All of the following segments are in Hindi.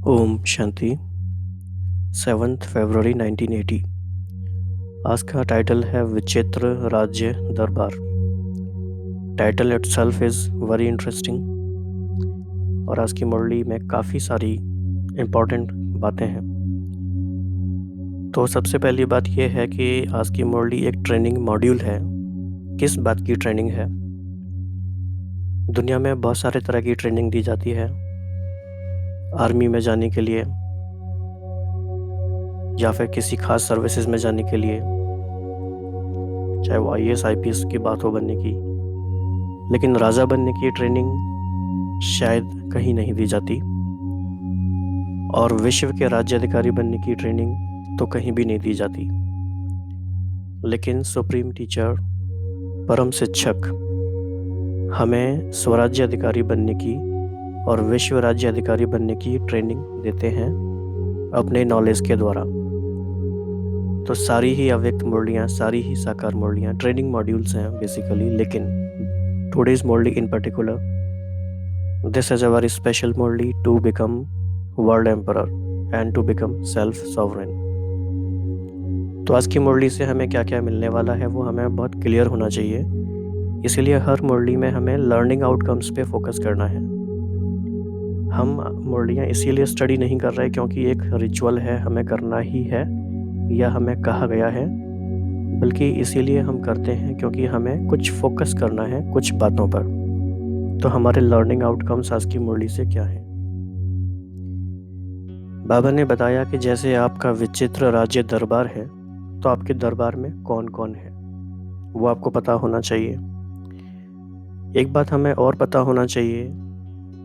ओम शांति 7 फरवरी 1980। आज का टाइटल है विचित्र राज्य दरबार। Title itself is very interesting और आज की मुरली में काफ़ी सारी इम्पोर्टेंट बातें हैं। तो सबसे पहली बात यह है कि आज की मुरली एक ट्रेनिंग मॉड्यूल है। किस बात की ट्रेनिंग है? दुनिया में बहुत सारे तरह की ट्रेनिंग दी जाती है। आर्मी में जाने के लिए या फिर किसी खास सर्विसेज में जाने के लिए, चाहे वो IAS IPS की बात हो बनने की, लेकिन राजा बनने की ट्रेनिंग शायद कहीं नहीं दी जाती और विश्व के राज्याधिकारी बनने की ट्रेनिंग तो कहीं भी नहीं दी जाती। लेकिन सुप्रीम टीचर, परम शिक्षक हमें स्वराज्य अधिकारी बनने की और विश्व राज्य अधिकारी बनने की ट्रेनिंग देते हैं अपने नॉलेज के द्वारा। तो सारी ही अव्यक्त मुरलियाँ, सारी ही साकार मुरलियाँ ट्रेनिंग मॉड्यूल्स हैं बेसिकली। लेकिन today's Murli in particular, this is a very special Murli to become world emperor and to become self-sovereign। तो आज की मुरली से हमें क्या क्या मिलने वाला है वो हमें बहुत क्लियर होना चाहिए। इसीलिए हर मुरली में हमें लर्निंग आउटकम्स पे फोकस करना है। हम मुरलियाँ इसीलिए स्टडी नहीं कर रहे क्योंकि एक रिचुअल है, हमें करना ही है या हमें कहा गया है, बल्कि इसीलिए हम करते हैं क्योंकि हमें कुछ फोकस करना है कुछ बातों पर। तो हमारे लर्निंग आउटकम्स आज की मुरली से क्या है? बाबा ने बताया कि जैसे आपका विचित्र राज्य दरबार है, तो आपके दरबार में कौन कौन है वो आपको पता होना चाहिए। एक बात हमें और पता होना चाहिए।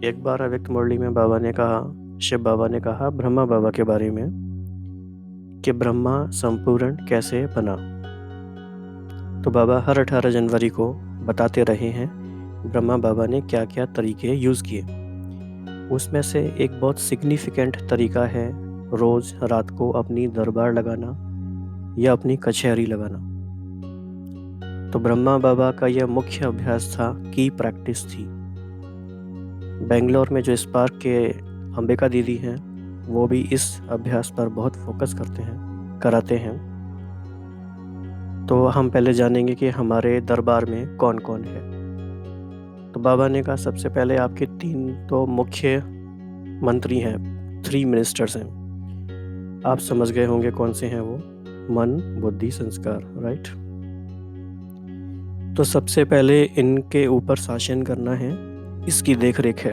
एक बार अव्यक्त मुरली में बाबा ने कहा, शिव बाबा ने कहा ब्रह्मा बाबा के बारे में कि ब्रह्मा संपूर्ण कैसे बना। तो बाबा हर 18 जनवरी को बताते रहे हैं ब्रह्मा बाबा ने क्या क्या तरीके यूज़ किए। उसमें से एक बहुत सिग्निफिकेंट तरीका है रोज़ रात को अपनी दरबार लगाना या अपनी कचहरी लगाना। तो ब्रह्मा बाबा का यह मुख्य अभ्यास था, की प्रैक्टिस थी। बेंगलोर में जो स्पार्क के अंबिका दीदी हैं वो भी इस अभ्यास पर बहुत फोकस कराते हैं। तो हम पहले जानेंगे कि हमारे दरबार में कौन कौन है। तो बाबा ने कहा सबसे पहले आपके 3 तो मुख्य मंत्री हैं, 3 मिनिस्टर्स हैं। आप समझ गए होंगे कौन से हैं वो, मन बुद्धि संस्कार, राइट। तो सबसे पहले इनके ऊपर शासन करना है, इसकी देख रेख है।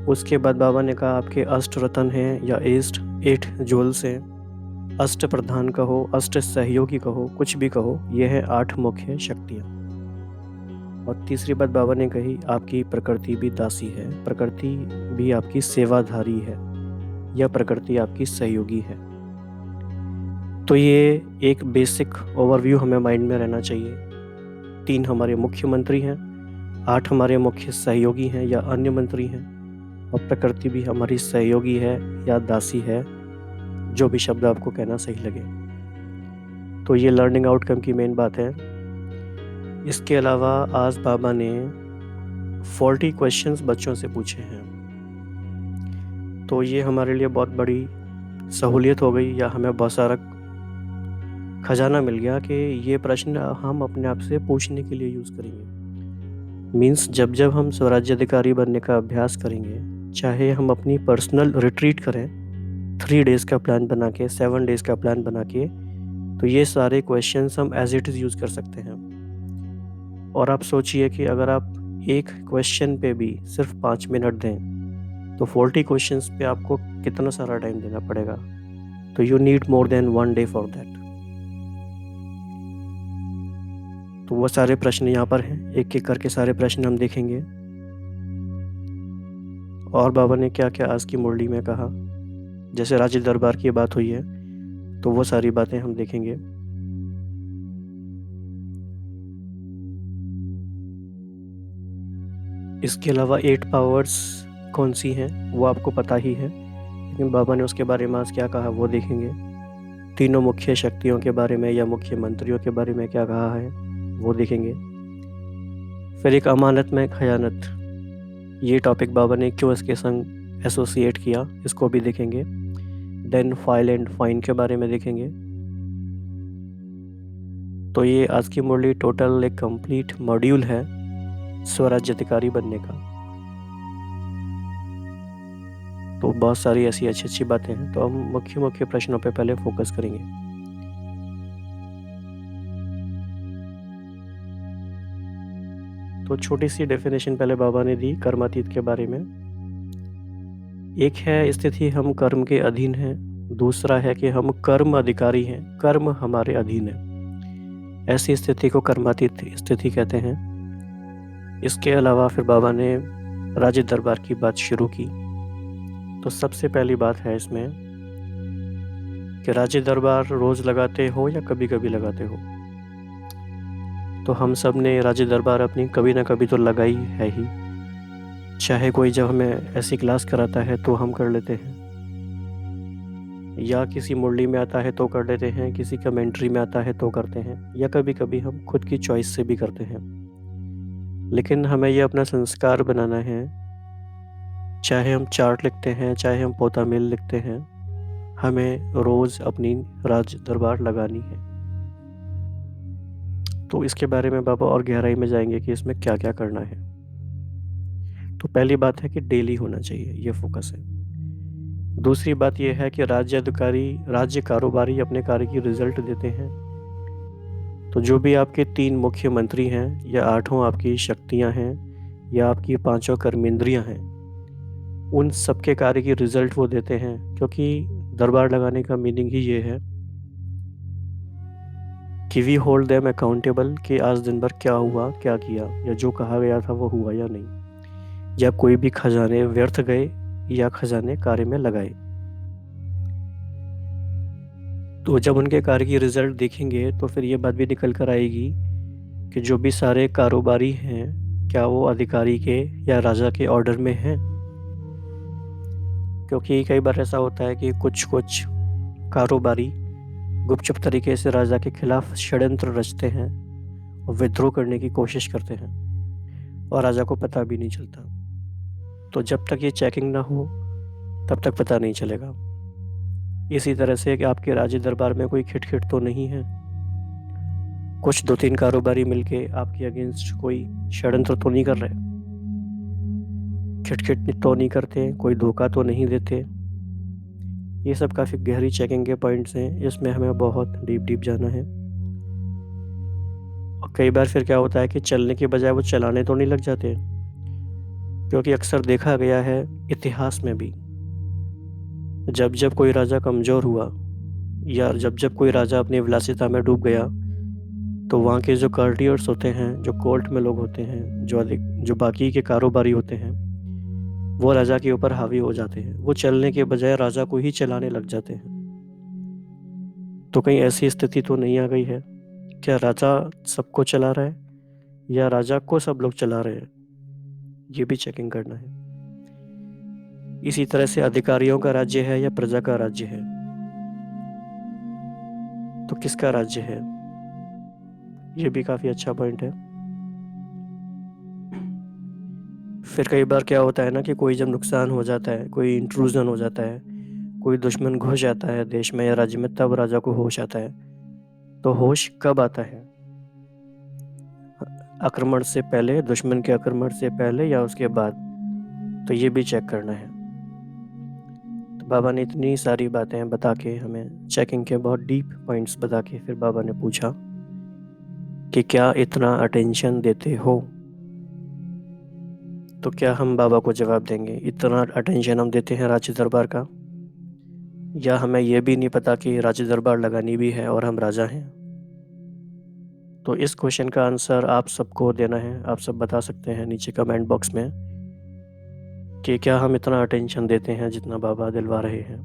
उसके बाद बाबा ने कहा आपके अष्ट रतन हैं या 8 ज्वेल्स हैं, अष्ट प्रधान कहो, अष्ट सहयोगी कहो, कुछ भी कहो, यह है 8 मुख्य शक्तियाँ। और तीसरी बात बाबा ने कही आपकी प्रकृति भी दासी है, प्रकृति भी आपकी सेवाधारी है या प्रकृति आपकी सहयोगी है। तो ये एक बेसिक ओवरव्यू हमें माइंड में रहना चाहिए। 3 हमारे मुख्यमंत्री हैं, 8 हमारे मुख्य सहयोगी हैं या अन्य मंत्री हैं, और प्रकृति भी हमारी सहयोगी है या दासी है, जो भी शब्द आपको कहना सही लगे। तो ये लर्निंग आउटकम की मेन बात है। इसके अलावा आज बाबा ने 40 क्वेश्चंस बच्चों से पूछे हैं। तो ये हमारे लिए बहुत बड़ी सहूलियत हो गई या हमें बहुत सारा खजाना मिल गया कि ये प्रश्न हम अपने आप से पूछने के लिए यूज़ करेंगे। मीन्स जब जब हम स्वराज्याधिकारी बनने का अभ्यास करेंगे, चाहे हम अपनी पर्सनल रिट्रीट करें 3 डेज़ का प्लान बना के, 7 डेज़ का प्लान बना के, तो ये सारे क्वेश्चंस हम एज इट इज़ यूज़ कर सकते हैं। और आप सोचिए कि अगर आप एक क्वेश्चन पे भी सिर्फ 5 मिनट दें तो 40 क्वेश्चंस पे आपको कितना सारा टाइम देना पड़ेगा। तो you need more than 1 day for that. तो वो सारे प्रश्न यहाँ पर हैं, एक एक करके सारे प्रश्न हम देखेंगे। और बाबा ने क्या क्या आज की मुरली में कहा, जैसे राज्य दरबार की बात हुई है तो वो सारी बातें हम देखेंगे। इसके अलावा 8 पावर्स कौन सी हैं वो आपको पता ही है, लेकिन बाबा ने उसके बारे में आज क्या कहा वो देखेंगे। तीनों मुख्य शक्तियों के बारे में या मुख्य मंत्रियों के बारे में क्या कहा है वो देखेंगे। फिर एक अमानत में खयानत, ये टॉपिक बाबा ने क्यों इसके संग एसोसिएट किया, इसको भी देखेंगे। देन फाइल एंड फाइन के बारे में देखेंगे। तो ये आज की मुरली टोटल एक कंप्लीट मॉड्यूल है स्वराज्य अधिकारी बनने का। तो बहुत सारी ऐसी अच्छी अच्छी बातें हैं। तो हम मुख्य मुख्य प्रश्नों पे पहले फोकस करेंगे। तो छोटी सी डेफिनेशन पहले बाबा ने दी कर्मातीत के बारे में। एक है स्थिति हम कर्म के अधीन हैं, दूसरा है कि हम कर्म अधिकारी हैं, कर्म हमारे अधीन है। ऐसी स्थिति को कर्मातीत स्थिति कहते हैं। इसके अलावा फिर बाबा ने राज्य दरबार की बात शुरू की। तो सबसे पहली बात है इसमें कि राज्य दरबार रोज लगाते हो या कभी कभी लगाते हो। तो हम सब ने राज्य दरबार अपनी कभी ना कभी तो लगाई है ही। चाहे कोई जब हमें ऐसी क्लास कराता है तो हम कर लेते हैं, या किसी मुरली में आता है तो कर लेते हैं, किसी कमेंट्री में आता है तो करते हैं, या कभी कभी हम खुद की चॉइस से भी करते हैं। लेकिन हमें ये अपना संस्कार बनाना है। चाहे हम चार्ट लिखते हैं, चाहे हम पोता मिल लिखते हैं, हमें रोज़ अपनी राज दरबार लगानी है। तो इसके बारे में बाबा और गहराई में जाएंगे कि इसमें क्या क्या करना है। तो पहली बात है कि डेली होना चाहिए, ये फोकस है। दूसरी बात यह है कि राज्य कारोबारी अपने कार्य की रिजल्ट देते हैं। तो जो भी आपके 3 मुख्य मंत्री हैं, या 8 आपकी शक्तियां हैं, या आपकी 5 कर्मेंद्रियां हैं, उन सबके कार्य की रिजल्ट वो देते हैं। क्योंकि दरबार लगाने का मीनिंग ही ये है कि वी होल्ड देम अकाउंटेबल कि आज दिन भर क्या हुआ, क्या किया, या जो कहा गया था वो हुआ या नहीं, या कोई भी खजाने व्यर्थ गए या खजाने कार्य में लगाए। तो जब उनके कार्य की रिजल्ट देखेंगे तो फिर ये बात भी निकल कर आएगी कि जो भी सारे कारोबारी हैं, क्या वो अधिकारी के या राजा के ऑर्डर में हैं। क्योंकि कई बार ऐसा होता है कि कुछ कारोबारी गुपचुप तरीके से राजा के खिलाफ षड्यंत्र रचते हैं और विद्रोह करने की कोशिश करते हैं, और राजा को पता भी नहीं चलता। तो जब तक ये चेकिंग ना हो तब तक पता नहीं चलेगा। इसी तरह से कि आपके राज्य दरबार में कोई खिटखिट तो नहीं है, कुछ 2-3 कारोबारी मिलके आपके अगेंस्ट कोई षड्यंत्र तो नहीं कर रहे, खिटखिट तो नहीं करते, कोई धोखा तो नहीं देते। ये सब काफ़ी गहरी चेकिंग के पॉइंट्स हैं, इसमें हमें बहुत डीप जाना है। और कई बार फिर क्या होता है कि चलने के बजाय वो चलाने तो नहीं लग जाते। क्योंकि अक्सर देखा गया है इतिहास में भी, जब जब कोई राजा कमज़ोर हुआ, या जब जब कोई राजा अपनी विलासिता में डूब गया, तो वहाँ के जो कार्टियर्स होते हैं, जो कोर्ट में लोग होते हैं, जो बाकी के कारोबारी होते हैं, वो राजा के ऊपर हावी हो जाते हैं। वो चलने के बजाय राजा को ही चलाने लग जाते हैं। तो कहीं ऐसी स्थिति तो नहीं आ गई है? क्या राजा सबको चला रहा है, या राजा को सब लोग चला रहे हैं? ये भी चेकिंग करना है। इसी तरह से अधिकारियों का राज्य है या प्रजा का राज्य है, तो किसका राज्य है? ये भी काफ़ी अच्छा पॉइंट है। फिर कई बार क्या होता है ना कि कोई जब नुकसान हो जाता है, कोई इंट्रूजन हो जाता है, कोई दुश्मन घुस जाता है देश में या राज्य में, तब राजा को होश आता है। तो होश कब आता है? आक्रमण से पहले, दुश्मन के आक्रमण से पहले, या उसके बाद? तो ये भी चेक करना है। तो बाबा ने इतनी सारी बातें बता के, हमें चेकिंग के बहुत डीप पॉइंट्स बता के, फिर बाबा ने पूछा कि क्या इतना अटेंशन देते हो? तो क्या हम बाबा को जवाब देंगे इतना अटेंशन हम देते हैं राज्य दरबार का, या हमें यह भी नहीं पता कि राज्य दरबार लगानी भी है और हम राजा हैं? तो इस क्वेश्चन का आंसर आप सबको देना है। आप सब बता सकते हैं नीचे कमेंट बॉक्स में कि क्या हम इतना अटेंशन देते हैं जितना बाबा दिलवा रहे हैं।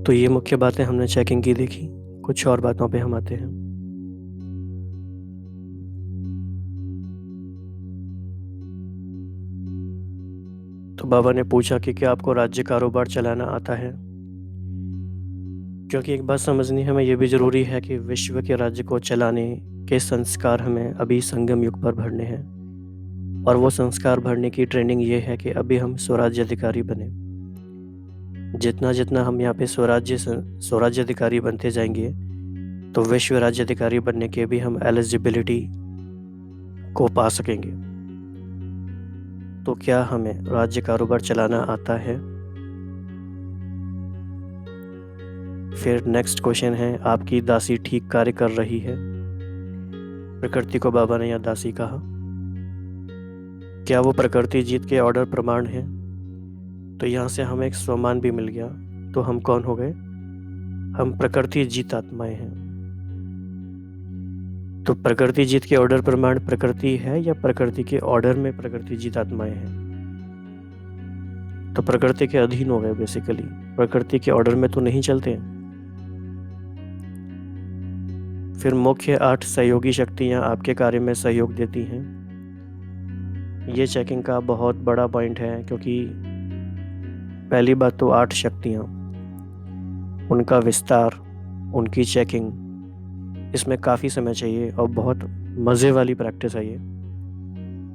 तो ये मुख्य बातें हमने चेकिंग की देखी। कुछ और बातों पे हम आते हैं। तो बाबा ने पूछा कि क्या आपको राज्य कारोबार चलाना आता है? क्योंकि एक बात समझनी हमें यह भी ज़रूरी है कि विश्व के राज्य को चलाने के संस्कार हमें अभी संगम युग पर भरने हैं। और वो संस्कार भरने की ट्रेनिंग ये है कि अभी हम स्वराज्य अधिकारी बने। जितना जितना हम यहाँ पे स्वराज्य अधिकारी बनते जाएंगे तो विश्व राज्य अधिकारी बनने के भी हम एलिजिबिलिटी को पा सकेंगे। तो क्या हमें राज्य कारोबार चलाना आता है? फिर नेक्स्ट क्वेश्चन है, आपकी दासी ठीक कार्य कर रही है? प्रकृति को बाबा ने यहाँ दासी कहा। क्या वो प्रकृति जीत के ऑर्डर प्रमाण है? तो यहाँ से हमें एक स्वमान भी मिल गया। तो हम कौन हो गए? हम प्रकृति जीत आत्माएं हैं। तो प्रकृति जीत के ऑर्डर प्रमाण प्रकृति है या प्रकृति के ऑर्डर में प्रकृति जीत आत्माएं हैं? तो प्रकृति के अधीन हो गए बेसिकली, प्रकृति के ऑर्डर में तो नहीं चलते। फिर मुख्य 8 सहयोगी शक्तियां आपके कार्य में सहयोग देती हैं। ये चेकिंग का बहुत बड़ा पॉइंट है, क्योंकि पहली बात तो 8 शक्तियां, उनका विस्तार, उनकी चेकिंग, इसमें काफ़ी समय चाहिए और बहुत मज़े वाली प्रैक्टिस है ये।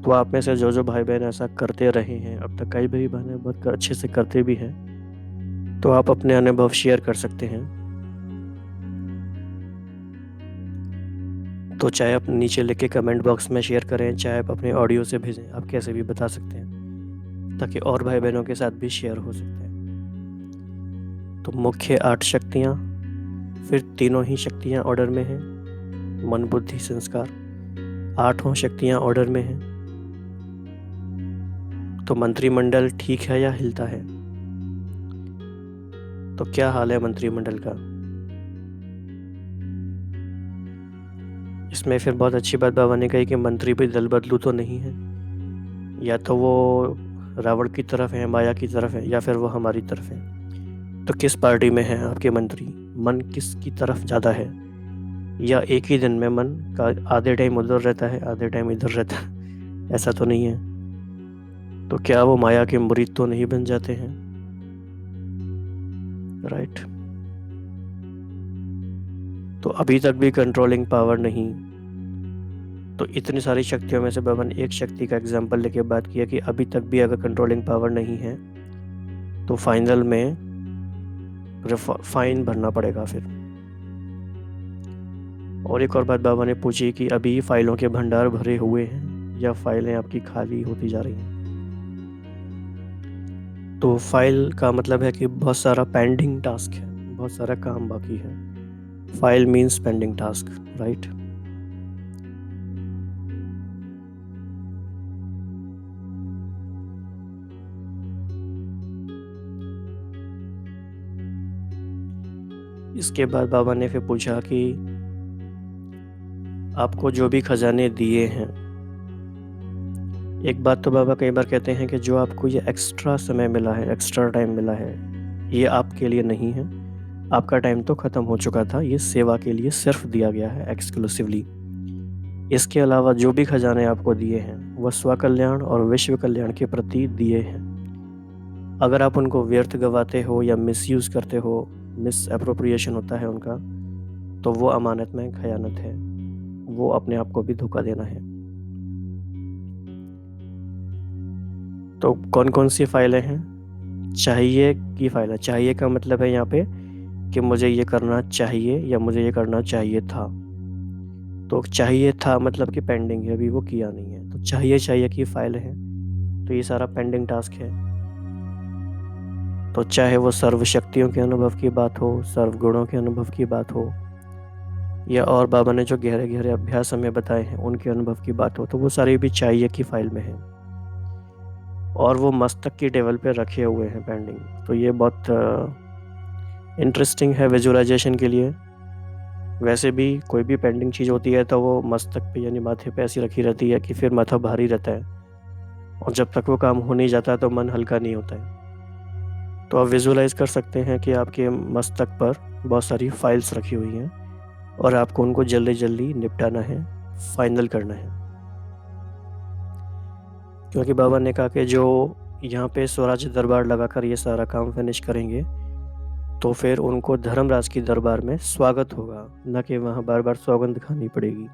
तो आप में से जो भाई बहन ऐसा करते रहे हैं अब तक, कई भाई बहन बहुत अच्छे से करते भी हैं, तो आप अपने अनुभव शेयर कर सकते हैं। तो चाहे आप नीचे लिख के कमेंट बॉक्स में शेयर करें, चाहे आप अपने ऑडियो से भेजें, आप कैसे भी बता सकते हैं ताकि और भाई बहनों के साथ भी शेयर हो सकते हैं। तो मुख्य 8 शक्तियाँ, फिर तीनों ही शक्तियाँ ऑर्डर में हैं, मन बुद्धि संस्कार, 8 शक्तियाँ ऑर्डर में हैं। तो मंत्रिमंडल ठीक है या हिलता है? तो क्या हाल है मंत्रिमंडल का? इसमें फिर बहुत अच्छी बात बाबा ने कही कि मंत्री भी दल बदलू तो नहीं है, या तो वो रावण की तरफ है, माया की तरफ है, या फिर वो हमारी तरफ है। तो किस पार्टी में है आपके मंत्री? मन किसकी तरफ ज़्यादा है? या एक ही दिन में मन का आधे टाइम उधर रहता है, आधे टाइम इधर रहता है? ऐसा तो नहीं है। तो क्या वो माया के मुरीद तो नहीं बन जाते हैं? राइट। तो अभी तक भी कंट्रोलिंग पावर नहीं। तो इतनी सारी शक्तियों में से बाबा ने एक शक्ति का एग्जाम्पल लेके बात किया कि अभी तक भी अगर कंट्रोलिंग पावर नहीं है तो फाइनल में फाइन भरना पड़ेगा फिर। और एक और बात बाबा ने पूछी कि अभी फाइलों के भंडार भरे हुए हैं या फाइलें आपकी खाली होती जा रही हैं? तो फाइल का मतलब है कि बहुत सारा पेंडिंग टास्क है, बहुत सारा काम बाकी है। File means pending task, right. इसके बाद बाबा ने फिर पूछा कि आपको जो भी खजाने दिए हैं, एक बात तो बाबा कई बार कहते हैं कि जो आपको ये एक्स्ट्रा समय मिला है, एक्स्ट्रा टाइम मिला है, ये आपके लिए नहीं है। आपका टाइम तो ख़त्म हो चुका था, ये सेवा के लिए सिर्फ दिया गया है एक्सक्लूसिवली। इसके अलावा जो भी खजाने आपको दिए हैं वह स्व कल्याण और विश्व कल्याण के प्रति दिए हैं। अगर आप उनको व्यर्थ गवाते हो या मिसयूज़ करते हो, मिस एप्रोप्रिएशन होता है उनका, तो वो अमानत में खयानत है, वो अपने आप को भी धोखा देना है। तो कौन कौन सी फाइलें हैं? चाहिए की फाइल है। चाहिए का मतलब है यहाँ पे कि मुझे ये करना चाहिए या मुझे ये करना चाहिए था। तो चाहिए था मतलब कि पेंडिंग है, अभी वो किया नहीं है, तो चाहिए की फाइल है। तो ये सारा पेंडिंग टास्क है। तो चाहे वो सर्व शक्तियों के अनुभव की बात हो, सर्व गुणों के अनुभव की बात हो, या और बाबा ने जो गहरे गहरे अभ्यास हमें बताए हैं उनके अनुभव की बात हो, तो वो सारी भी चाहिए की फाइल में है और वो मस्तक की टेबल पे रखे हुए हैं पेंडिंग। तो ये बहुत इंटरेस्टिंग है विजुअलाइजेशन के लिए। वैसे भी कोई भी पेंडिंग चीज़ होती है तो वो मस्तक पे यानी माथे पे ऐसी रखी रहती है कि फिर माथा भारी रहता है, और जब तक वो काम हो नहीं जाता तो मन हल्का नहीं होता है। तो आप विजुअलाइज कर सकते हैं कि आपके मस्तक पर बहुत सारी फाइल्स रखी हुई हैं और आपको उनको जल्दी जल्दी निपटाना है, फाइनल करना है। क्योंकि बाबा ने कहा कि जो यहाँ पे स्वराज्य दरबार लगाकर ये सारा काम फिनिश करेंगे तो फिर उनको धर्मराज की दरबार में स्वागत होगा, न कि वहाँ बार बार सौगंध खानी पड़ेगी।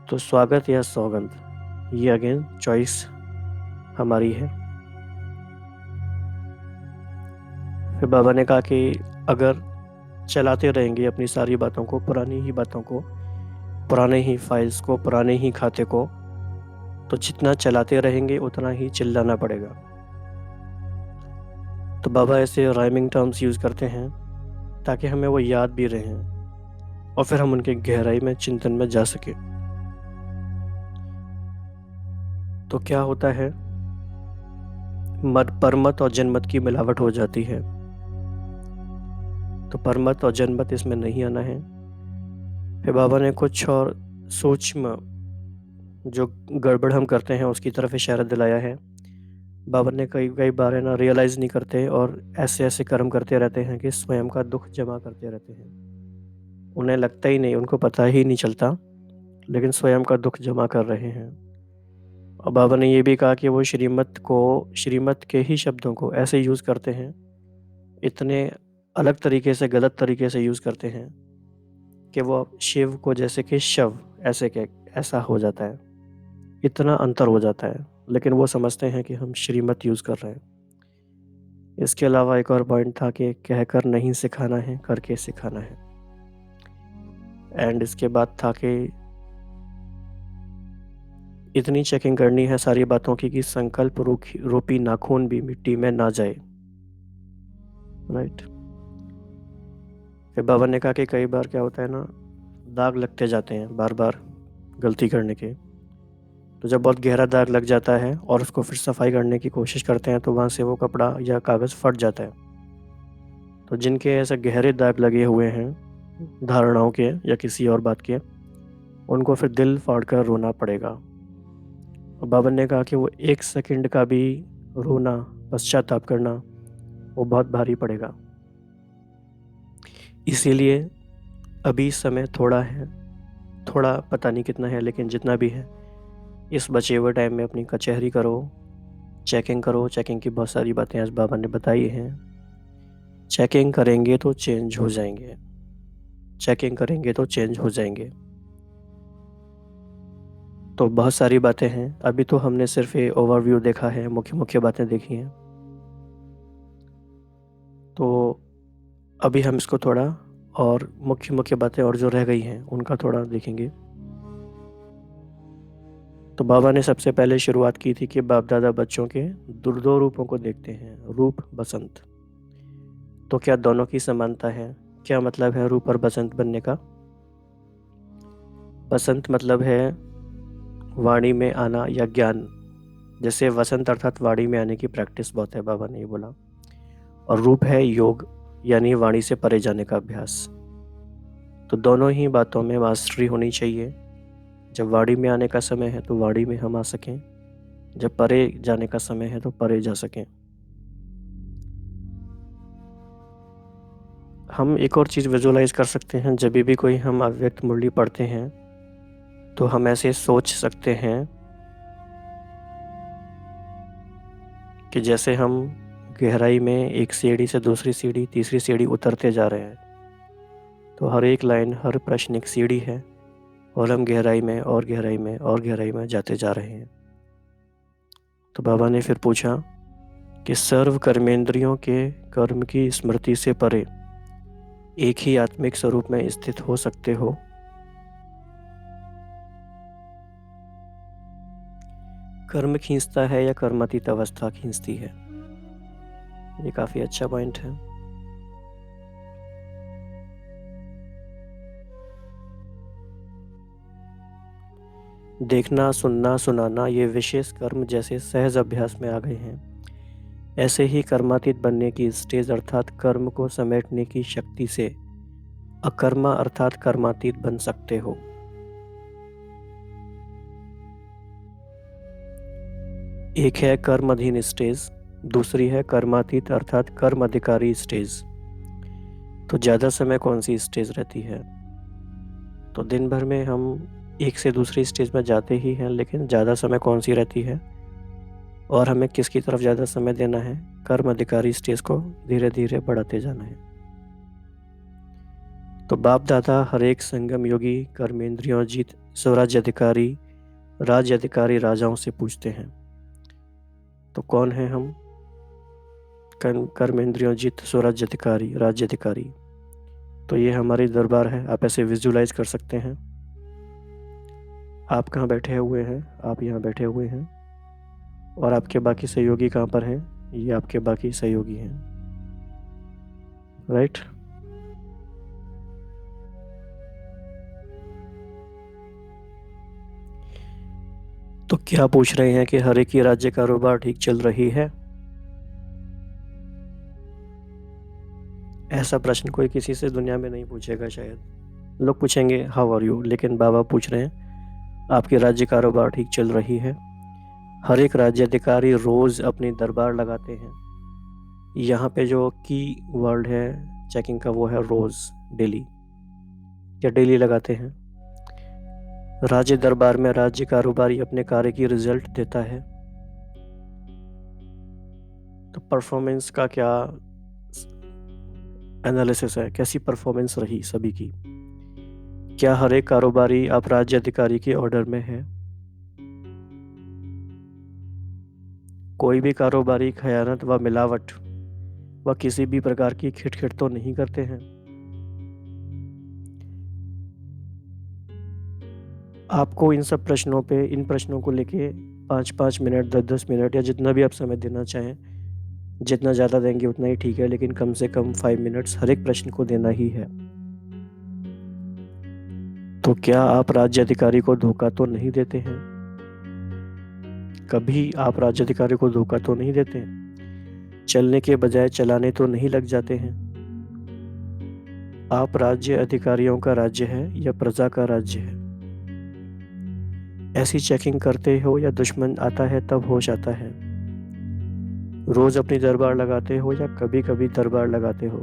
तो स्वागत या सौगंध, ये अगेन चॉइस हमारी है। फिर बाबा ने कहा कि अगर चलाते रहेंगे अपनी सारी बातों को, पुरानी ही बातों को, पुराने ही फाइल्स को, पुराने ही खाते को, तो जितना चलाते रहेंगे उतना ही चिल्लाना पड़ेगा। तो बाबा ऐसे राइमिंग टर्म्स यूज़ करते हैं ताकि हमें वो याद भी रहें और फिर हम उनके गहराई में चिंतन में जा सकें। तो क्या होता है, मत परमत और जनमत की मिलावट हो जाती है। तो परमत और जनमत इसमें नहीं आना है। फिर बाबा ने कुछ और सूक्ष्म जो गड़बड़ हम करते हैं उसकी तरफ इशारा दिलाया है। बाबा ने कई कई बार है ना रियलाइज़ नहीं करते और ऐसे ऐसे कर्म करते रहते हैं कि स्वयं का दुख जमा करते रहते हैं। उन्हें लगता ही नहीं, उनको पता ही नहीं चलता, लेकिन स्वयं का दुख जमा कर रहे हैं। और बाबा ने ये भी कहा कि वो श्रीमत के ही शब्दों को ऐसे यूज़ करते हैं, इतने अलग तरीके से, गलत तरीके से यूज़ करते हैं कि वो शिव को जैसे कि शव ऐसा हो जाता है, इतना अंतर हो जाता है, लेकिन वो समझते हैं कि हम श्रीमत यूज़ कर रहे हैं। इसके अलावा एक और पॉइंट था कि कहकर नहीं सिखाना है, करके सिखाना है। एंड इसके बाद था कि इतनी चेकिंग करनी है सारी बातों की कि संकल्प रूपी नाखून भी मिट्टी में ना जाए। राइट। फिर बाबा ने कहा कि कई बार क्या होता है ना, दाग लगते जाते हैं बार बार गलती करने के। तो जब बहुत गहरा दाग लग जाता है और उसको फिर सफाई करने की कोशिश करते हैं तो वहाँ से वो कपड़ा या कागज़ फट जाता है। तो जिनके ऐसे गहरे दाग लगे हुए हैं धारणाओं के या किसी और बात के, उनको फिर दिल फाड़ कर रोना पड़ेगा। और बाबा ने कहा कि वो 1 सेकंड का भी रोना, पश्चाताप करना, वो बहुत भारी पड़ेगा। इसीलिए अभी समय थोड़ा है, थोड़ा पता नहीं कितना है, लेकिन जितना भी है इस बचे हुए टाइम में अपनी कचहरी करो, चेकिंग करो। चेकिंग की बहुत सारी बातें आज बाबा ने बताई हैं। चेकिंग करेंगे तो चेंज हो जाएंगे, चेकिंग करेंगे तो चेंज हो जाएंगे। तो बहुत सारी बातें हैं, अभी तो हमने सिर्फ ये ओवरव्यू देखा है, मुख्य मुख्य बातें देखी हैं। तो अभी हम इसको थोड़ा और मुख्य मुख्य बातें और जो रह गई हैं उनका थोड़ा देखेंगे। तो बाबा ने सबसे पहले शुरुआत की थी कि बाप दादा बच्चों के दो रूपों को देखते हैं, रूप बसंत। तो क्या दोनों की समानता है? क्या मतलब है रूप और बसंत बनने का? बसंत मतलब है वाणी में आना या ज्ञान, जैसे वसंत अर्थात वाणी में आने की प्रैक्टिस बहुत है, बाबा ने ये बोला। और रूप है योग, यानी वाणी से परे जाने का अभ्यास। तो दोनों ही बातों में मास्टरी होनी चाहिए। जब वाणी में आने का समय है तो वाणी में हम आ सकें, जब परे जाने का समय है तो परे जा सकें। हम एक और चीज़ विजुअलाइज कर सकते हैं, जब भी कोई हम अव्यक्त मुरली पढ़ते हैं तो हम ऐसे सोच सकते हैं कि जैसे हम गहराई में एक सीढ़ी से दूसरी सीढ़ी, तीसरी सीढ़ी उतरते जा रहे हैं। तो हर एक लाइन, हर प्रश्न एक सीढ़ी है और हम गहराई में और गहराई में और गहराई में जाते जा रहे हैं। तो बाबा ने फिर पूछा कि सर्व कर्मेंद्रियों के कर्म की स्मृति से परे एक ही आत्मिक स्वरूप में स्थित हो सकते हो? कर्म खींचता है या कर्मातीत अवस्था खींचती है? ये काफ़ी अच्छा पॉइंट है। देखना, सुनना, सुनाना ये विशेष कर्म जैसे सहज अभ्यास में आ गए हैं, ऐसे ही कर्मातीत बनने की स्टेज अर्थात कर्म को समेटने की शक्ति से अकर्मा अर्थात कर्मातीत बन सकते हो। एक है कर्म अधीन स्टेज, दूसरी है कर्मातीत अर्थात कर्म अधिकारी स्टेज। तो ज़्यादा समय कौन सी स्टेज रहती है? तो दिन भर में हम एक से दूसरी स्टेज में जाते ही हैं, लेकिन ज़्यादा समय कौन सी रहती है और हमें किसकी तरफ ज़्यादा समय देना है? कर्म अधिकारी स्टेज को धीरे धीरे बढ़ाते जाना है। तो बाप दादा हर एक संगम योगी, कर्मेंद्रियों जीत, स्वराज्य अधिकारी, राज्य अधिकारी राजाओं से पूछते हैं। तो कौन है हम? कर्मेंद्रियोजित स्वराज्य अधिकारी, राज्य अधिकारी। तो ये हमारी दरबार है, आप ऐसे विजुलाइज कर सकते हैं। आप कहाँ बैठे हुए हैं? आप यहाँ बैठे हुए हैं। और आपके बाकी सहयोगी कहाँ पर हैं? ये आपके बाकी सहयोगी हैं, राइट। तो क्या पूछ रहे हैं कि हर एक की राज्य कारोबार ठीक चल रही है? ऐसा प्रश्न कोई किसी से दुनिया में नहीं पूछेगा शायद। लोग पूछेंगे हाउ आर यू, लेकिन बाबा पूछ रहे हैं आपकी राज्य कारोबार ठीक चल रही है? हर एक राज्य अधिकारी रोज अपनी दरबार लगाते हैं। यहाँ पे जो की वर्ड है चेकिंग का वो है रोज, डेली, या डेली लगाते हैं। राज्य दरबार में राज्य कारोबारी अपने कार्य की रिजल्ट देता है। तो परफॉर्मेंस का क्या एनालिसिस है, कैसी परफॉर्मेंस रही सभी की? क्या हर एक कारोबारी आप राज्य अधिकारी के ऑर्डर में है? कोई भी कारोबारी खयानत व मिलावट व किसी भी प्रकार की खिटखिट तो नहीं करते हैं? आपको इन प्रश्नों को लेके 5-5 मिनट, 10-10 मिनट या जितना भी आप समय देना चाहें, जितना ज़्यादा देंगे उतना ही ठीक है, लेकिन कम से कम 5 मिनट्स हर एक प्रश्न को देना ही है। तो क्या आप राज्य अधिकारी को धोखा तो नहीं देते हैं? कभी आप राज्य अधिकारी को धोखा तो नहीं देते हैं? चलने के बजाय चलाने तो नहीं लग जाते हैं? आप राज्य अधिकारियों का राज्य है या प्रजा का राज्य है? ऐसी चेकिंग करते हो या दुश्मन आता है तब होश आता है? रोज अपनी दरबार लगाते हो या कभी कभी दरबार लगाते हो?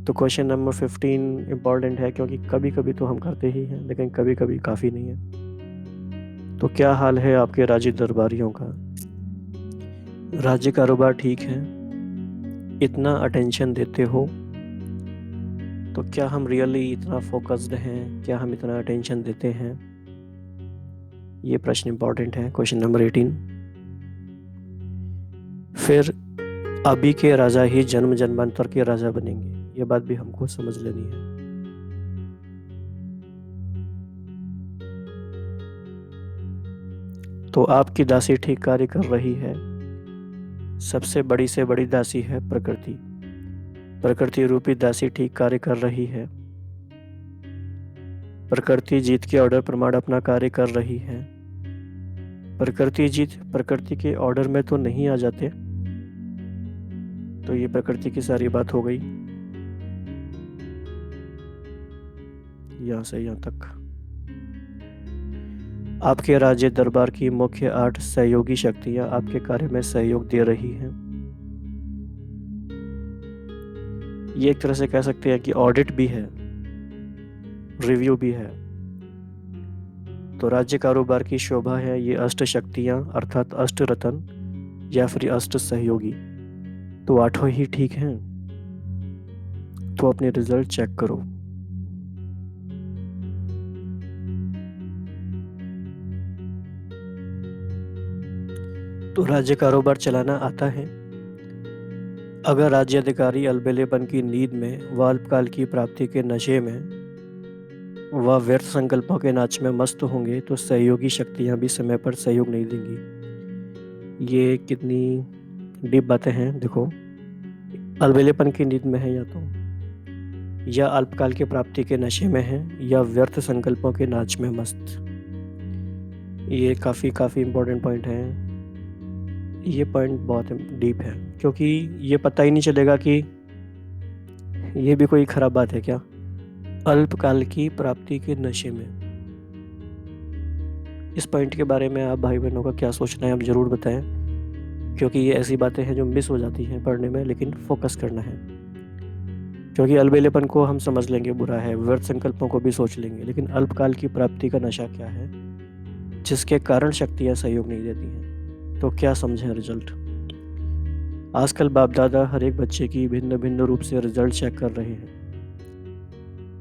तो क्वेश्चन नंबर 15 इम्पॉर्टेंट है, क्योंकि कभी कभी तो हम करते ही हैं, लेकिन कभी कभी काफ़ी नहीं है। तो क्या हाल है आपके राज्य दरबारियों का? राज्य कारोबार ठीक है? इतना अटेंशन देते हो तो क्या हम रियली इतना फोकस्ड हैं? क्या हम इतना अटेंशन देते हैं? ये प्रश्न इम्पॉर्टेंट है। क्वेश्चन नंबर 18, फिर अभी के राजा ही जन्म जन्मांतर के राजा बनेंगे? ये बात भी हमको समझ लेनी है। तो आपकी दासी ठीक कार्य कर रही है। सबसे बड़ी से बड़ी दासी है प्रकृति। प्रकृति रूपी दासी ठीक कार्य कर रही है। प्रकृति जीत के ऑर्डर प्रमाण अपना कार्य कर रही है। प्रकृति जीत प्रकृति के ऑर्डर में तो नहीं आ जाते। तो ये प्रकृति की सारी बात हो गई, यहाँ से यहाँ तक। आपके राज्य दरबार की मुख्य 8 सहयोगी शक्तियां आपके कार्य में सहयोग दे रही हैं। ये एक तरह से कह सकते हैं कि ऑडिट भी है, रिव्यू भी है। तो राज्य कारोबार की शोभा है ये अष्ट शक्तियां, अर्थात अष्ट रतन या फिर अष्ट सहयोगी। तो 8 ही ठीक हैं। तो अपने रिजल्ट चेक करो। तो राज्य कारोबार चलाना आता है। अगर राज्य अधिकारी अलबेलेपन की नींद में व अल्पकाल की प्राप्ति के नशे में व व्यर्थ संकल्पों के नाच में मस्त होंगे तो सहयोगी शक्तियां भी समय पर सहयोग नहीं देंगी। ये कितनी डीप बातें हैं, देखो। अलबेलेपन की नींद में है या अल्पकाल की प्राप्ति के नशे में है या व्यर्थ संकल्पों के नाच में मस्त। ये काफ़ी इम्पोर्टेंट पॉइंट है। ये पॉइंट बहुत डीप है, क्योंकि ये पता ही नहीं चलेगा कि ये भी कोई खराब बात है क्या, अल्पकाल की प्राप्ति के नशे में। इस पॉइंट के बारे में आप भाई बहनों का क्या सोचना है, आप ज़रूर बताएं, क्योंकि ये ऐसी बातें हैं जो मिस हो जाती हैं पढ़ने में, लेकिन फोकस करना है। क्योंकि अलबेलेपन को हम समझ लेंगे बुरा है, व्यर्थ संकल्पों को भी सोच लेंगे, लेकिन अल्पकाल की प्राप्ति का नशा क्या है जिसके कारण शक्तियाँ सहयोग नहीं देती हैं। तो क्या समझें रिजल्ट। आजकल बाप दादा हर एक बच्चे की भिन्न भिन्न रूप से रिजल्ट चेक कर रहे हैं।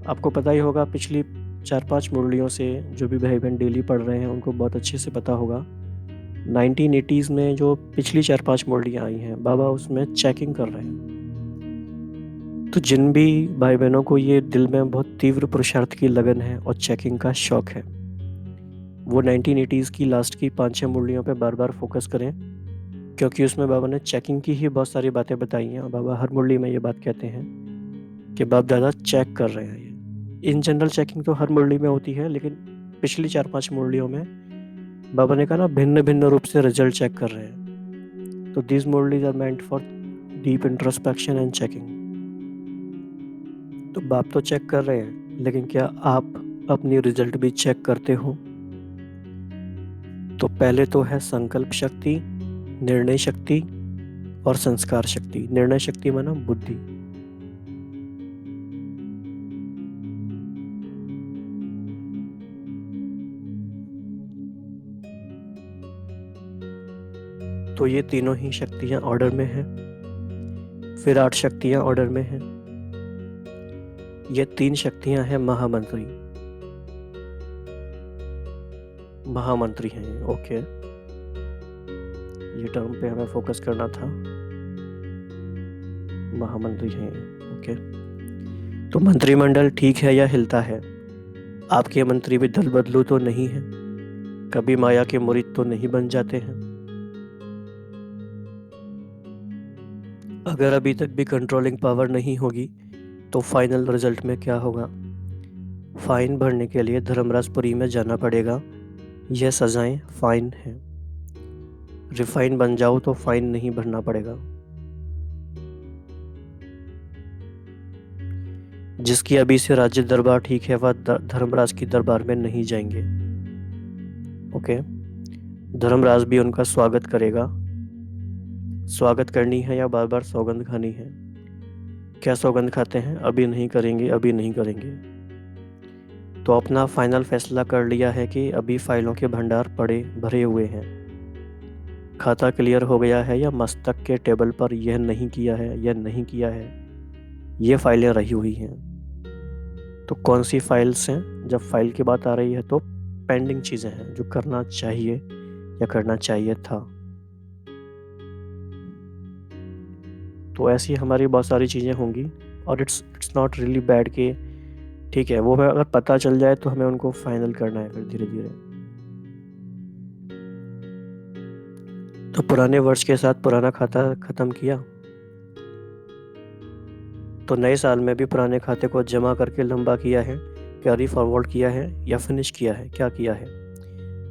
आपको पता ही होगा पिछली 4-5 मुरलियों से जो भी भाई बहन डेली पढ़ रहे हैं उनको बहुत अच्छे से पता होगा। 1980s में जो पिछली 4-5 मुरलियाँ आई हैं, बाबा उसमें चेकिंग कर रहे हैं। तो जिन भी भाई बहनों को ये दिल में बहुत तीव्र पुरुषार्थ की लगन है और चेकिंग का शौक है, वो 1980s की लास्ट की 5-6 मुरलियों पे बार बार फोकस करें, क्योंकि उसमें बाबा ने चेकिंग की ही बहुत सारी बातें बताई हैं। और बाबा हर मुरली में ये बात कहते हैं कि बाप दादा चेक कर रहे हैं। ये इन जनरल चेकिंग तो हर मुरली में होती है, लेकिन पिछली 4-5 मुरलियों में बाबा ने कहा ना, भिन्न भिन्न रूप से रिजल्ट चेक कर रहे हैं। तो these murlis are meant for deep introspection and checking. तो बाप तो चेक कर रहे हैं, लेकिन क्या आप अपनी रिजल्ट भी चेक करते हो? तो पहले तो है संकल्प शक्ति, निर्णय शक्ति और संस्कार शक्ति। निर्णय शक्ति माना बुद्धि। तो ये तीनों ही शक्तियां ऑर्डर में हैं। फिर 8 शक्तियां ऑर्डर में हैं। ये 3 शक्तियां हैं महामंत्री। महामंत्री हैं ये, ओके। ये टर्म पे हमें फोकस करना था। महामंत्री हैं ये, ओके। तो मंत्रिमंडल ठीक है या हिलता है? आपके मंत्री भी दल बदलू तो नहीं है? कभी माया के मुरीद तो नहीं बन जाते हैं? अगर अभी तक भी कंट्रोलिंग पावर नहीं होगी तो फाइनल रिजल्ट में क्या होगा? फाइन भरने के लिए धर्मराजपुरी में जाना पड़ेगा। यह सजाएं फाइन है। रिफाइन बन जाओ तो फाइन नहीं भरना पड़ेगा। जिसकी अभी से राज्य दरबार ठीक है, वह धर्मराज की दरबार में नहीं जाएंगे, ओके। धर्मराज भी उनका स्वागत करेगा। स्वागत करनी है या बार बार सौगंध खानी है? क्या सौगंध खाते हैं? अभी नहीं करेंगे, अभी नहीं करेंगे। तो अपना फाइनल फैसला कर लिया है कि अभी फाइलों के भंडार पड़े भरे हुए हैं। खाता क्लियर हो गया है या मस्तक के टेबल पर यह नहीं किया है, यह नहीं किया है, ये फाइलें रही हुई हैं। तो कौन सी फाइल्स हैं? जब फाइल की बात आ रही है तो पेंडिंग चीज़ें हैं जो करना चाहिए या करना चाहिए था। तो ऐसी हमारी बहुत सारी चीज़ें होंगी। और इट्स नॉट रियली बैड कि ठीक है, वो हमें अगर पता चल जाए तो हमें उनको फाइनल करना है फिर धीरे धीरे। तो पुराने वर्ष के साथ पुराना खाता ख़त्म किया, तो नए साल में भी पुराने खाते को जमा करके लंबा किया है, कैरी फॉरवर्ड किया है या फिनिश किया है? क्या किया है?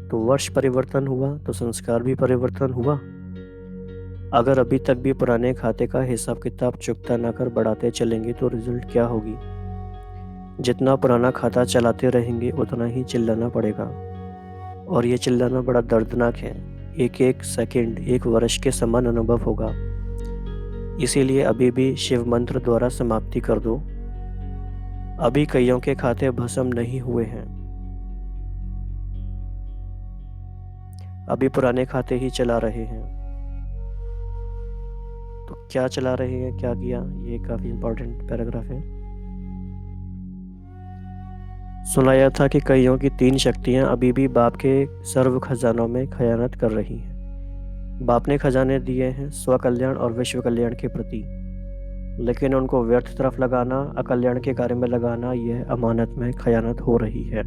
तो वर्ष परिवर्तन हुआ तो संस्कार भी परिवर्तन हुआ। अगर अभी तक भी पुराने खाते का हिसाब किताब चुकता ना कर बढ़ाते चलेंगे तो रिजल्ट क्या होगी? जितना पुराना खाता चलाते रहेंगे उतना ही चिल्लाना पड़ेगा, और ये चिल्लाना बड़ा दर्दनाक है। एक एक सेकंड एक वर्ष के समान अनुभव होगा। इसीलिए अभी भी शिव मंत्र द्वारा समाप्ति कर दो। अभी कईयों के खाते भस्म नहीं हुए हैं। अभी पुराने खाते ही चला रहे हैं। तो क्या चला रहे हैं, क्या किया? ये काफ़ी इंपॉर्टेंट पैराग्राफ है। सुनाया था कि कईयों की 3 शक्तियां अभी भी बाप के सर्व खजानों में खयानत कर रही हैं। बाप ने खजाने दिए हैं स्वकल्याण और विश्व कल्याण के प्रति, लेकिन उनको व्यर्थ तरफ लगाना, अकल्याण के कार्य में लगाना, यह अमानत में खयानत हो रही है।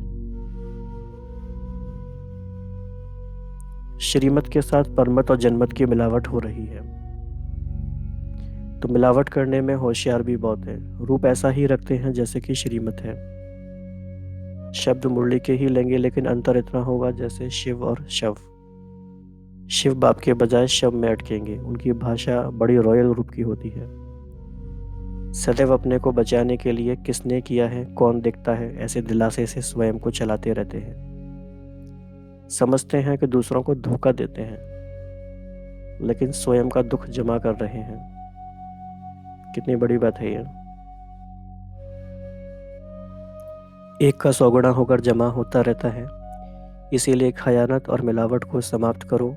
श्रीमत के साथ परमत और जनमत की मिलावट हो रही है। तो मिलावट करने में होशियार भी बहुत है। रूप ऐसा ही रखते हैं जैसे कि श्रीमत है। शब्द मुरली के ही लेंगे, लेकिन अंतर इतना होगा जैसे शिव और शव। शिव बाप के बजाय शव में अटकेंगे। उनकी भाषा बड़ी रॉयल रूप की होती है। सदैव अपने को बचाने के लिए किसने किया है, कौन देखता है, ऐसे दिलासे से स्वयं को चलाते रहते हैं। समझते हैं कि दूसरों को धोखा देते हैं, लेकिन स्वयं का दुख जमा कर रहे हैं। कितनी बड़ी बात है ये। एक का 100 गुना होकर जमा होता रहता है। इसीलिए खयानत और मिलावट को समाप्त करो।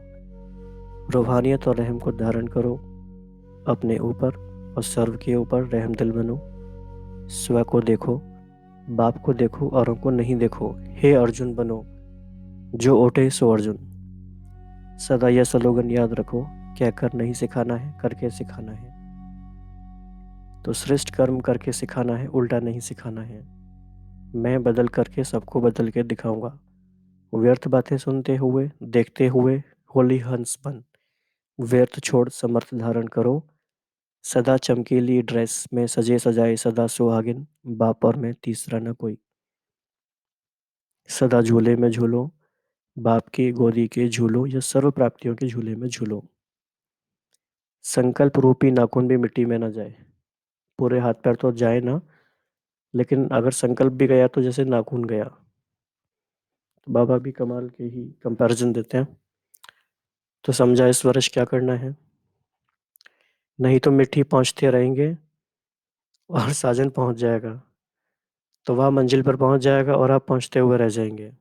रूहानियत और रहम को धारण करो। अपने ऊपर और सर्व के ऊपर रहम दिल बनो। स्व को देखो, बाप को देखो औरों को नहीं देखो, हे अर्जुन बनो जो ओटे सो अर्जुन। सदा यह स्लोगन याद रखो, कहकर नहीं सिखाना है, करके सिखाना है। तो श्रेष्ठ कर्म करके सिखाना है, उल्टा नहीं सिखाना है। मैं बदल करके सबको बदल के दिखाऊंगा। व्यर्थ बातें सुनते हुए देखते हुए होली हंस बन। व्यर्थ छोड़ समर्थ धारण करो। सदा चमकीली ड्रेस में सजे सजाए सदा सुहागिन। बाप और मैं तीसरा न कोई। सदा झूले में झूलो, बाप की गोदी के झूलो या सर्व प्राप्तियों के झूले में झूलो। संकल्प रूपी नाखून भी मिट्टी में न जाए। पूरे हाथ पैर तो जाए ना, लेकिन अगर संकल्प भी गया तो जैसे नाखून गया। तो बाबा भी कमाल के ही कंपैरिजन देते हैं। तो समझा इस वर्ष क्या करना है। नहीं तो मिट्टी पहुंचते रहेंगे और साजन पहुंच जाएगा, तो वह मंजिल पर पहुंच जाएगा और आप पहुंचते हुए रह जाएंगे।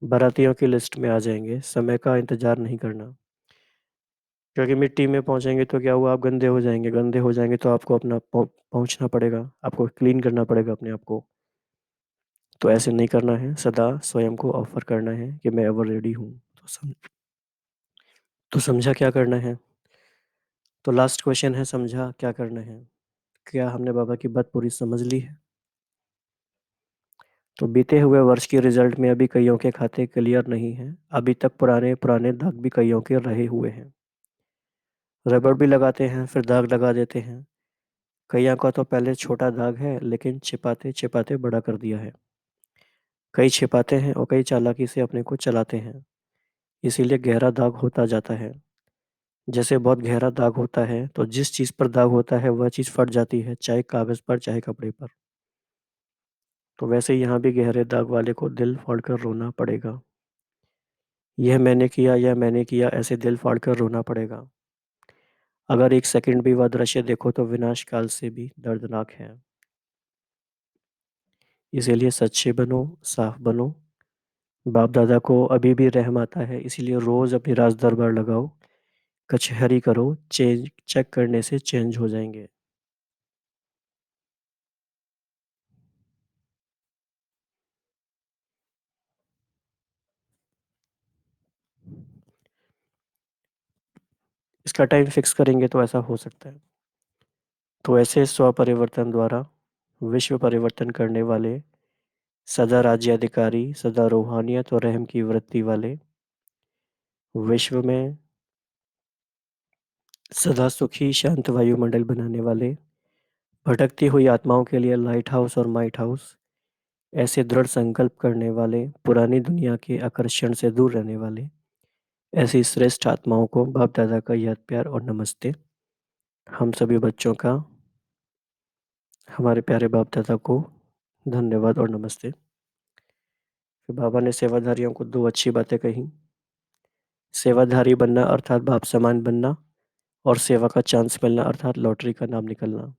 बारातियों की लिस्ट में आ जाएंगे। समय का इंतजार नहीं करना, क्योंकि मिट्टी में पहुंचेंगे तो क्या हुआ, आप गंदे हो जाएंगे। गंदे हो जाएंगे तो आपको अपना पहुंचना पड़ेगा, आपको क्लीन करना पड़ेगा अपने आप को। तो ऐसे नहीं करना है, सदा स्वयं को ऑफर करना है कि मैं एवर रेडी हूँ। तो समझा क्या करना है। तो लास्ट क्वेश्चन है, समझा क्या करना है। क्या हमने बाबा की बात पूरी समझ ली है। तो बीते हुए वर्ष की रिजल्ट में अभी कईयों के खाते क्लियर नहीं है। अभी तक पुराने पुराने दाग भी कईयों के रहे हुए हैं। रबड़ भी लगाते हैं फिर दाग लगा देते हैं। कईयों का तो पहले छोटा दाग है, लेकिन छिपाते छिपाते बड़ा कर दिया है। कई छिपाते हैं और कई चालाकी से अपने को चलाते हैं, इसीलिए गहरा दाग होता जाता है। जैसे बहुत गहरा दाग होता है तो जिस चीज़ पर दाग होता है वह चीज़ फट जाती है, चाहे कागज़ पर चाहे कपड़े पर। तो वैसे ही यहाँ भी गहरे दाग वाले को दिल फाड़ कर रोना पड़ेगा। यह मैंने किया ऐसे दिल फाड़ कर रोना पड़ेगा। अगर एक सेकंड भी वह दृश्य देखो तो विनाश काल से भी दर्दनाक है। इसीलिए सच्चे बनो, साफ बनो। बाप दादा को अभी भी रहम आता है, इसीलिए रोज अपनी राज दरबार लगाओ। कचहरी करो, चेंज चेक करने से चेंज हो जाएंगे। इसका टाइम फिक्स करेंगे तो ऐसा हो सकता है। तो ऐसे स्व परिवर्तन द्वारा विश्व परिवर्तन करने वाले, सदा राज्याधिकारी, सदा रूहानियत और रहम की वृत्ति वाले, विश्व में सदा सुखी शांत वायुमंडल बनाने वाले, भटकती हुई आत्माओं के लिए लाइट हाउस और माइट हाउस, ऐसे दृढ़ संकल्प करने वाले, पुरानी दुनिया के आकर्षण से दूर रहने वाले, ऐसी श्रेष्ठ आत्माओं को बाप दादा का याद प्यार और नमस्ते। हम सभी बच्चों का हमारे प्यारे बाप दादा को धन्यवाद और नमस्ते। फिर बाबा ने सेवाधारियों को दो अच्छी बातें कही। सेवाधारी बनना अर्थात बाप समान बनना, और सेवा का चांस मिलना अर्थात लॉटरी का नाम निकलना।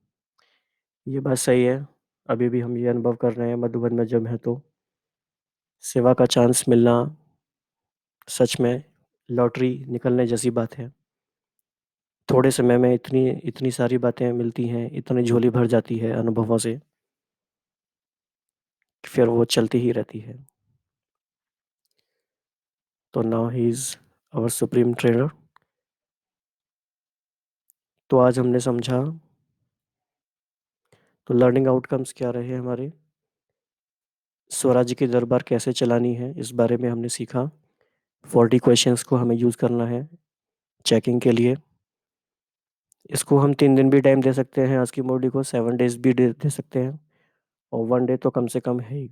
ये बात सही है। अभी भी हम ये अनुभव कर रहे हैं मधुबन में जब हैं तो सेवा का चांस मिलना सच में लॉटरी निकलने जैसी बात है। थोड़े समय में इतनी इतनी सारी बातें मिलती हैं, इतनी झोली भर जाती है अनुभवों से, फिर वो चलती ही रहती है। तो now he is our supreme trainer. तो आज हमने समझा, तो लर्निंग आउटकम्स क्या रहे हमारे, स्वराज्य की दरबार कैसे चलानी है इस बारे में हमने सीखा। 40 क्वेश्चंस को हमें यूज़ करना है चेकिंग के लिए। इसको हम 3 दिन भी टाइम दे सकते हैं, आज की मॉड्यूल को 7 डेज भी दे सकते हैं, और 1 डे तो कम से कम है ही।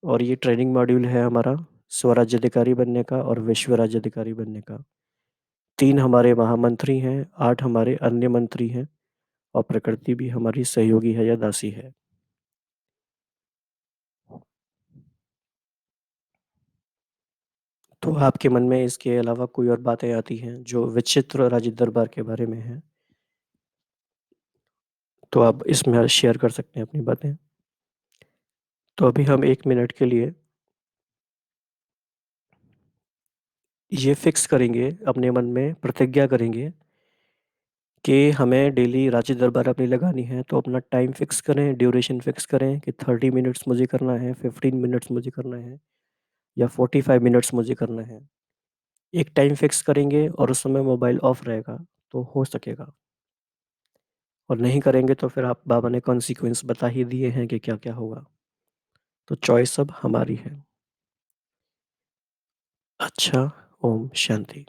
और ये ट्रेनिंग मॉड्यूल है हमारा स्वराज्य अधिकारी बनने का और विश्व राज्य अधिकारी बनने का। 3 हमारे महामंत्री हैं, 8 हमारे अन्य मंत्री हैं, और प्रकृति भी हमारी सहयोगी है या दासी है। तो आपके मन में इसके अलावा कोई और बातें आती हैं जो विचित्र राज्य दरबार के बारे में है, तो आप इसमें शेयर कर सकते हैं अपनी बातें। तो अभी हम 1 मिनट के लिए ये फिक्स करेंगे, अपने मन में प्रतिज्ञा करेंगे कि हमें डेली रांची दरबार अपनी लगानी है, तो अपना टाइम फिक्स करें, ड्यूरेशन फिक्स करें कि 30 मिनट्स मुझे करना है, 15 मिनट्स मुझे करना है या 45 मिनट्स मुझे करना है। एक टाइम फिक्स करेंगे और उस समय मोबाइल ऑफ रहेगा तो हो सकेगा, और नहीं करेंगे तो फिर आप बाबा ने कॉन्सिक्वेंस बता ही दिए हैं कि क्या क्या होगा। तो चॉइस अब हमारी है। अच्छा। ओम शांति।